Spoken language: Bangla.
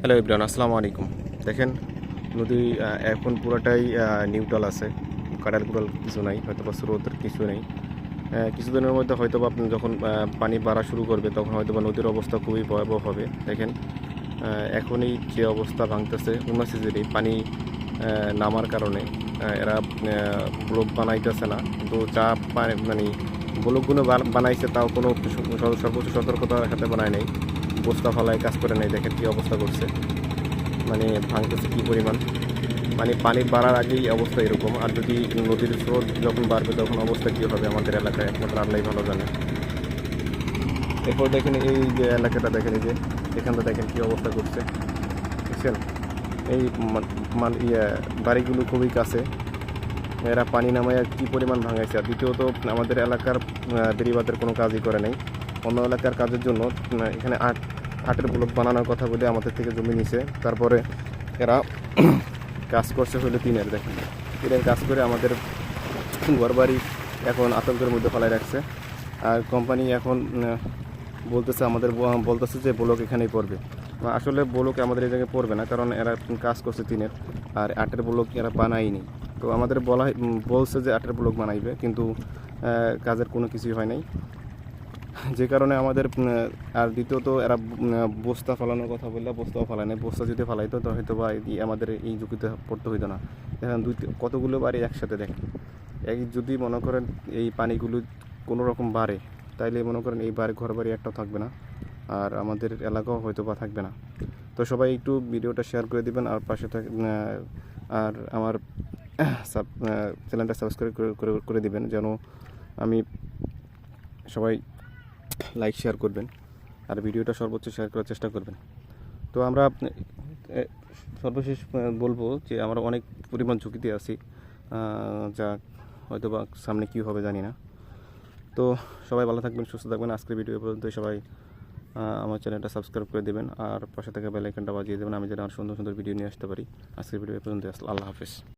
হ্যালো ইব্রান, আসসালামু আলাইকুম। দেখেন, নদী এখন পুরোটাই নিউট্রাল আছে, কাঁড়াল কুড়াল কিছু নাই, হয়তো বা স্রোতের কিছু নেই। কিছুদিনের মধ্যে হয়তো বা আপনি যখন পানি বাড়া শুরু করবে তখন হয়তো বা নদীর অবস্থা খুবই ভয়াবহ হবে। দেখেন, এখনই যে অবস্থা ভাঙতেছে উনসিজেরই পানি নামার কারণে এরা ব্লক বানাইতেছে না, কিন্তু যা মানে ব্লকগুলো বানাইছে তাও কোনো সর্বোচ্চ সতর্কতার সাথে বানায় নেই, বস্তা ফালায় কাজ করে নেই। দেখেন কী অবস্থা করছে, মানে ভাঙতেছে কী পরিমাণ। মানে পানি বাড়ার আগেই অবস্থা এরকম, আর যদি নদীর স্রোত যখন বাড়বে তখন অবস্থা কী হবে আমাদের এলাকায় একমাত্র আল্লাহই ভালো জানে। এরপর দেখেন এই যে এলাকাটা, দেখেন এই যে এখানটা দেখেন কী অবস্থা করছে, বুঝছেন? এই বাড়িগুলো খুবই কাছে, এরা পানি নামায় কী পরিমাণ ভাঙাইছে। আর দ্বিতীয়ত আমাদের এলাকার বেড়িবাঁধের কোনো কাজই করে নাই, অন্য এলাকার কাজের জন্য এখানে আটের ব্লক বানানোর কথা বলে আমাদের থেকে জমি নিছে। তারপরে এরা কাজ করছে হলো টিনের। দেখেন, টিনের কাজ করে আমাদের ঘরবাড়ি এখন আতঙ্কের মধ্যে ফেলায় রাখছে। আর কোম্পানি এখন বলতেছে বলতেছে যে ব্লক এখানেই পড়বে। আসলে ব্লক আমাদের এই জায়গায় পড়বে না, কারণ এরা কাজ করছে টিনের, আর আটের ব্লক এরা বানায়নি। তো আমাদের বলছে যে আটের ব্লক বানাইবে, কিন্তু কাজের কোনো কিছুই হয় নাই, যে কারণে আমাদের আর দ্বিতীয়ত এরা বস্তা ফালানোর কথা বললে বস্তাও ফালায় না। বস্তা যদি ফালাইতো তো হয়তো বা আমাদের এই ঝুঁকিতে পড়তে হইতো না। দেখেন কতগুলো বাড়ি একসাথে, দেখেন যদি মনে করেন এই পানিগুলো কোনো রকম বাড়ে, তাইলে মনে করেন এই ঘর বাড়ি একটাও থাকবে না, আর আমাদের এলাকাও হয়তো বা থাকবে না। তো সবাই একটু ভিডিওটা শেয়ার করে দিবেন, আর পাশে আর আমার চ্যানেলটা সাবস্ক্রাইব করে দিবেন, যেন আমি সবাই লাইক শেয়ার করবেন, আর ভিডিওটা সর্বোচ্চ শেয়ার করার চেষ্টা করবেন। তো আমরা সর্বশেষ বলবো যে আমরা অনেক পরিমাণ ঝুঁকিতে আছি, যা হয়তো বা সামনে কী হবে জানি না। তো সবাই ভালো থাকবেন, সুস্থ থাকবেন। আজকের ভিডিও পর্যন্ত সবাই আমার চ্যানেলটা সাবস্ক্রাইব করে দেবেন, আর পাশে থেকে বেল আইকনটা বাজিয়ে দেবেন, আমি যেন আর সুন্দর সুন্দর ভিডিও নিয়ে আসতে পারি। আজকের ভিডিও পর্যন্ত, আল্লাহ হাফেজ।